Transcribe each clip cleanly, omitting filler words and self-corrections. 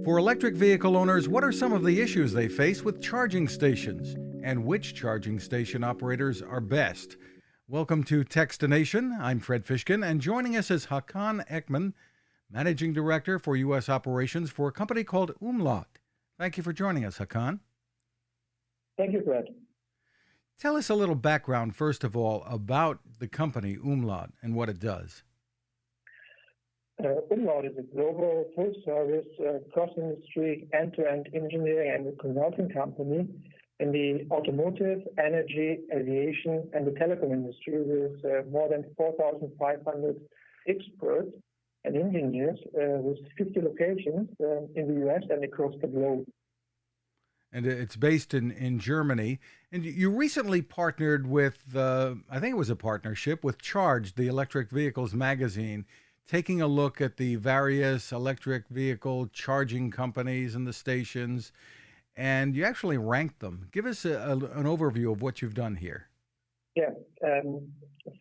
For electric vehicle owners, what are some of the issues they face with charging stations? And which charging station operators are best? Welcome to Techstination. I'm Fred Fishkin, and joining us is Hakan Ekman, Managing Director for U.S. Operations for a company called Umlaut. Thank you for joining us, Hakan. Thank you, Fred. Tell us a little background, first of all, about the company Umlaut and what it does. Umlaut is a global full-service, cross-industry, end-to-end engineering and consulting company in the automotive, energy, aviation, and the telecom industry with more than 4,500 experts and engineers with 50 locations in the U.S. and across the globe. And it's based in Germany. And you recently partnered with, I think it was a partnership, with Charged, the electric vehicles magazine, taking a look at the various electric vehicle charging companies and the stations, and you actually ranked them. Give us an overview of what you've done here. Yeah.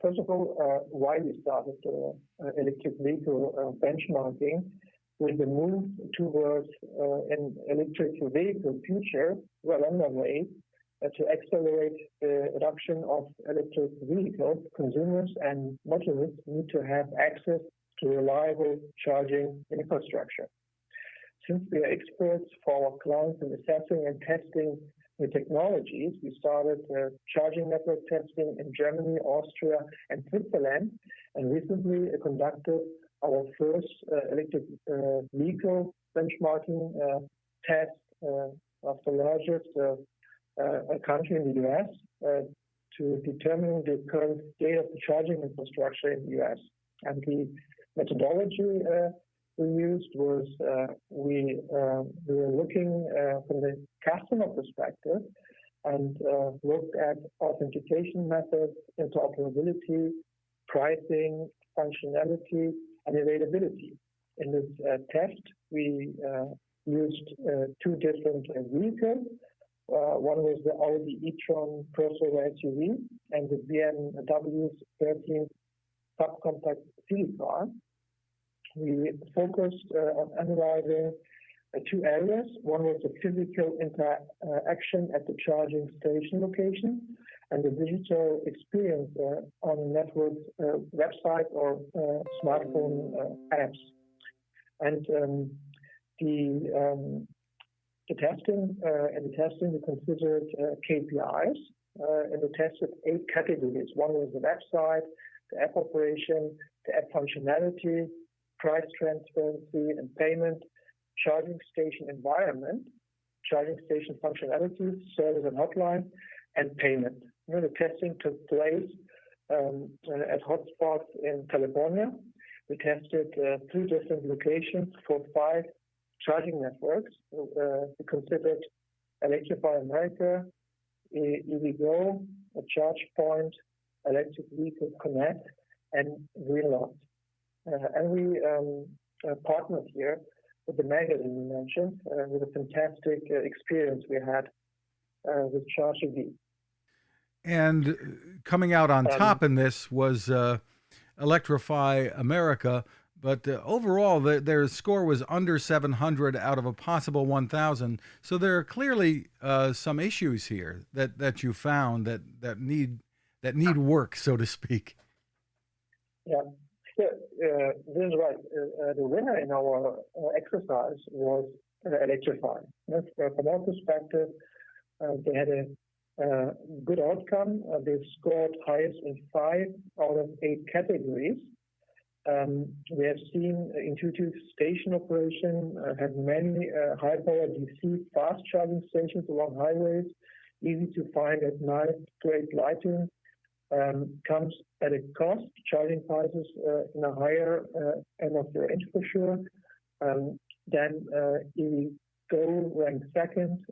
First of all, why we started electric vehicle benchmarking with the move towards an electric vehicle future well underway to accelerate the adoption of electric vehicles. Consumers and motorists need to have access to reliable charging infrastructure. Since we are experts for our clients in assessing and testing the technologies, we started charging network testing in Germany, Austria, and Switzerland, and recently conducted our first electric vehicle benchmarking test of the largest country in the U.S. To determine the current state of the charging infrastructure in the U.S. And the methodology we used was we were looking from the customer perspective and looked at authentication methods, interoperability, pricing, functionality, and availability. In this test, we used two different vehicles. One was the Audi e-tron crossover SUV and the BMW 13 subcompact city car. We focused on analyzing two areas. One was the physical interaction at the charging station location and the digital experience on the network website or smartphone apps. And the testing we considered KPIs and we tested 8 categories. One was the website, the app operation, the app functionality, price transparency and payment, charging station environment, charging station functionality, service and hotline, and payment. The testing took place at hotspots in California. We tested 3 different locations for 5 charging networks. We considered Electrify America, EVgo, a Charge Point, Electric Vehicle Connect, and Greenlots. And we partnered here with the magazine you mentioned, with a fantastic experience we had with ChargedEV. And coming out on top in this was Electrify America, but overall their score was under 700 out of a possible 1,000. So there are clearly some issues here that you found that need work, so to speak. Yeah. This is right. The winner in our exercise was Electrify. From our perspective, they had a good outcome. They scored highest in 5 out of 8 categories. We have seen intuitive station operation, have many high-power DC fast charging stations along highways, easy to find at night, great lighting. Comes at a cost, charging prices in a higher end of the range for sure. Then EVgo ranked second,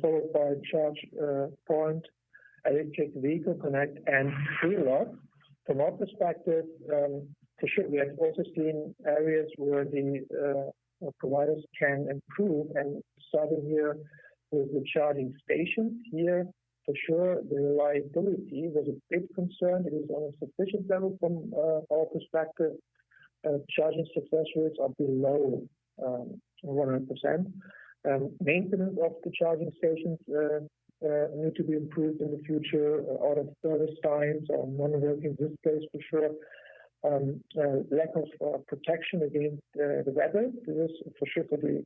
followed by Charge Point, Electric Vehicle Connect, and Greenlots. From our perspective, for sure, we have also seen areas where the providers can improve, and starting here with the charging stations here. For sure, the reliability was a big concern. It is on a sufficient level from our perspective. Charging success rates are below 100%. Maintenance of the charging stations need to be improved in the future, out of service times or non-working displays for sure. Lack of protection against the weather. This is for sure for the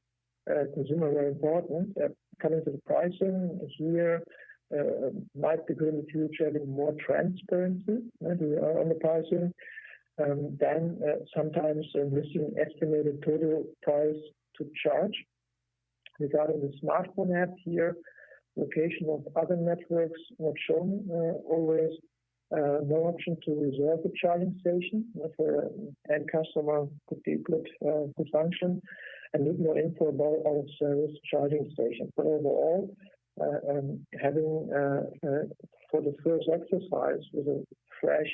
consumer very important. Coming to the pricing here, might be good in the future having more transparency on the pricing. Then sometimes missing estimated total price to charge. Regarding the smartphone app here, location of other networks not shown always. No option to reserve the charging station for end customer could be good function, and need more info about out of service charging stations. But overall, having for the first exercise with a fresh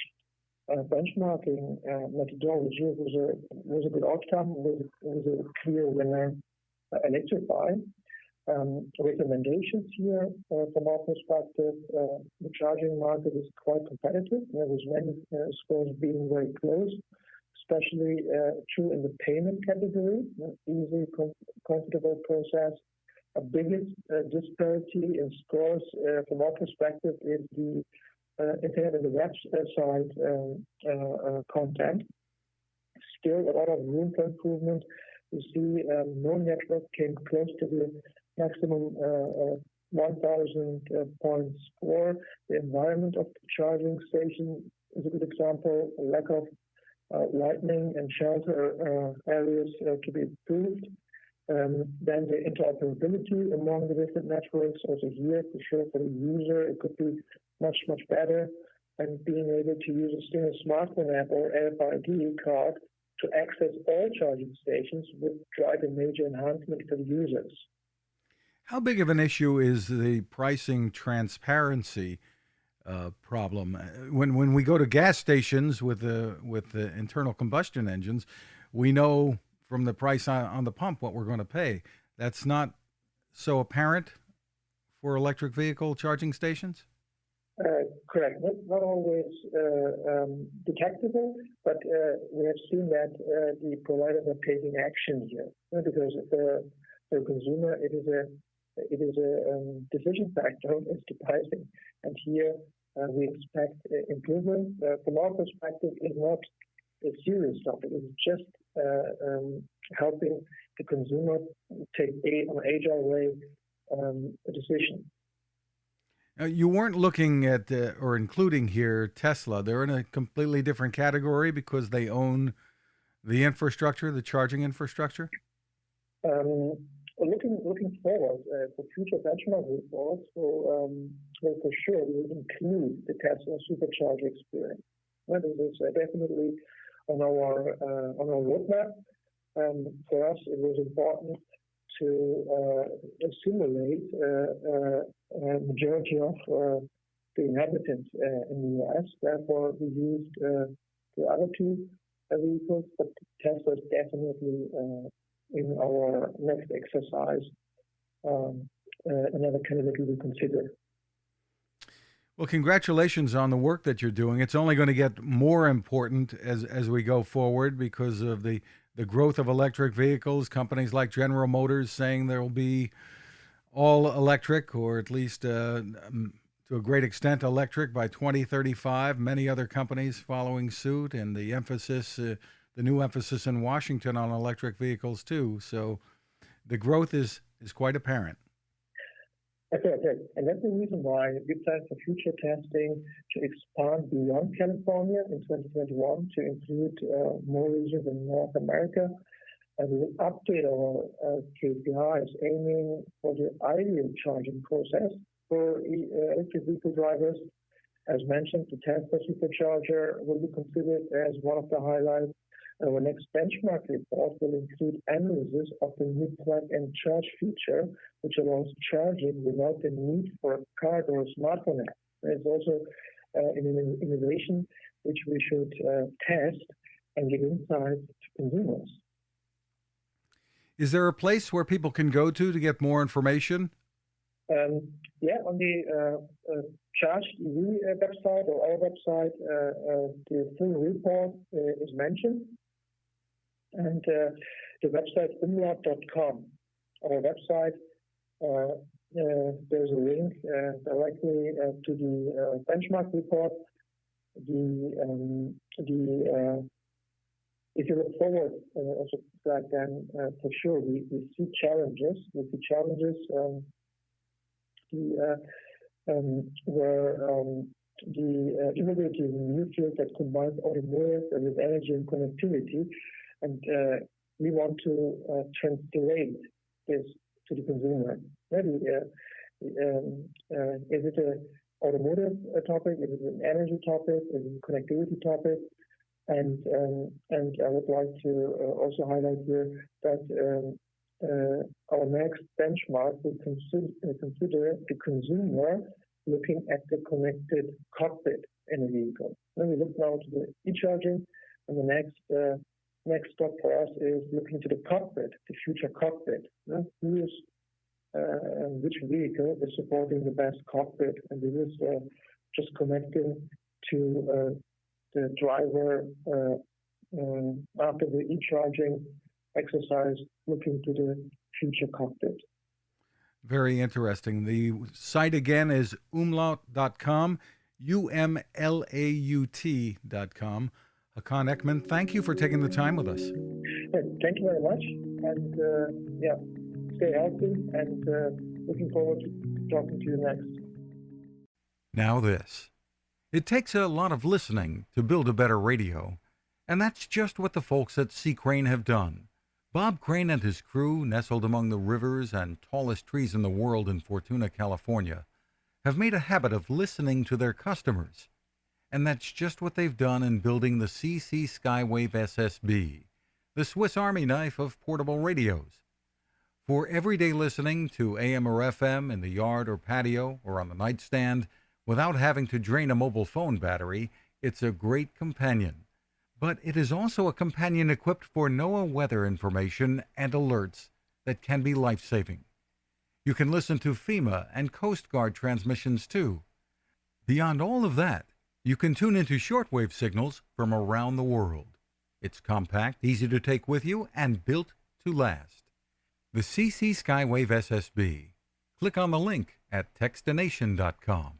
benchmarking methodology was a good outcome, was a clear winner. Electrify. Recommendations here from our perspective, the charging market is quite competitive. There was many scores being very close, especially true in the payment category. Easy, comfortable process. A biggest disparity in scores from our perspective is the internet and the website content. Still a lot of room for improvement. You see, no network came close to the maximum 1,000 points score. The environment of the charging station is a good example. A lack of lighting and shelter areas to be improved. Then the interoperability among the different networks, also here for sure for the user, it could be much better. And being able to use a single smartphone app or RFID card to access all charging stations would drive a major enhancement for the users. How big of an issue is the pricing transparency problem? When we go to gas stations with the internal combustion engines, we know from the price on the pump what we're going to pay. That's not so apparent for electric vehicle charging stations? Correct. Not always detectable, but we have seen that the providers are taking action here because for the consumer it is a decision factor as to pricing, and here we expect improvement. From our perspective, it's not a serious topic. It's just helping the consumer take an agile way a decision. You weren't looking at or including here Tesla. They're in a completely different category because they own the infrastructure, the charging infrastructure. Looking forward for future benchmark reports, well, for sure we will include the Tesla supercharger experience. That is definitely on our roadmap. For us, it was important to simulate a majority of the inhabitants in the US. Therefore, we used the other two vehicles, but Tesla is definitely in our next exercise another candidate we will consider. Well, congratulations on the work that you're doing. It's only going to get more important as we go forward because of the growth of electric vehicles. Companies like General Motors saying there will be all electric, or at least to a great extent electric by 2035. Many other companies following suit, and the new emphasis in Washington on electric vehicles too. So the growth is quite apparent. That's right. And that's the reason why we plan for future testing to expand beyond California in 2021 to include more regions in North America. And we will update our KPIs aiming for the ideal charging process for electric vehicle drivers. As mentioned, the Tesla supercharger will be considered as one of the highlights. Our next benchmark report will include analysis of the new plug and charge feature, which allows charging without the need for a card or a smartphone app. There's also an innovation which we should test and give insights to consumers. Is there a place where people can go to get more information? Yeah, on the ChargedEV website or our website, the full report is mentioned. And the website umlaut.com. Our website, there's a link directly to the benchmark report. If you look forward, also like then for sure we see challenges. We see challenges where the e-mobility is a new field that combines automotive with energy and connectivity, and we want to translate this to the consumer. Maybe is it an automotive topic? Is it an energy topic? Is it a connectivity topic? And I would like to also highlight here that our next benchmark will consider the consumer looking at the connected cockpit in a vehicle. Then we look now to the e-charging, and the next stop for us is looking to the cockpit, the future cockpit. Who is which vehicle is supporting the best cockpit, and this is just connecting to the driver after the e-charging exercise, looking to the future cockpit. Very interesting. The site again is umlaut.com, umlaut.com. Hakan Ekman, thank you for taking the time with us. Thank you very much, and stay healthy, and looking forward to talking to you next. Now this. It takes a lot of listening to build a better radio, and that's just what the folks at C. Crane have done. Bob Crane and his crew, nestled among the rivers and tallest trees in the world in Fortuna, California, have made a habit of listening to their customers. And that's just what they've done in building the CC Skywave SSB, the Swiss Army knife of portable radios. For everyday listening to AM or FM in the yard or patio or on the nightstand, without having to drain a mobile phone battery, it's a great companion. But it is also a companion equipped for NOAA weather information and alerts that can be life-saving. You can listen to FEMA and Coast Guard transmissions too. Beyond all of that, you can tune into shortwave signals from around the world. It's compact, easy to take with you, and built to last. The CC Skywave SSB. Click on the link at Techstination.com.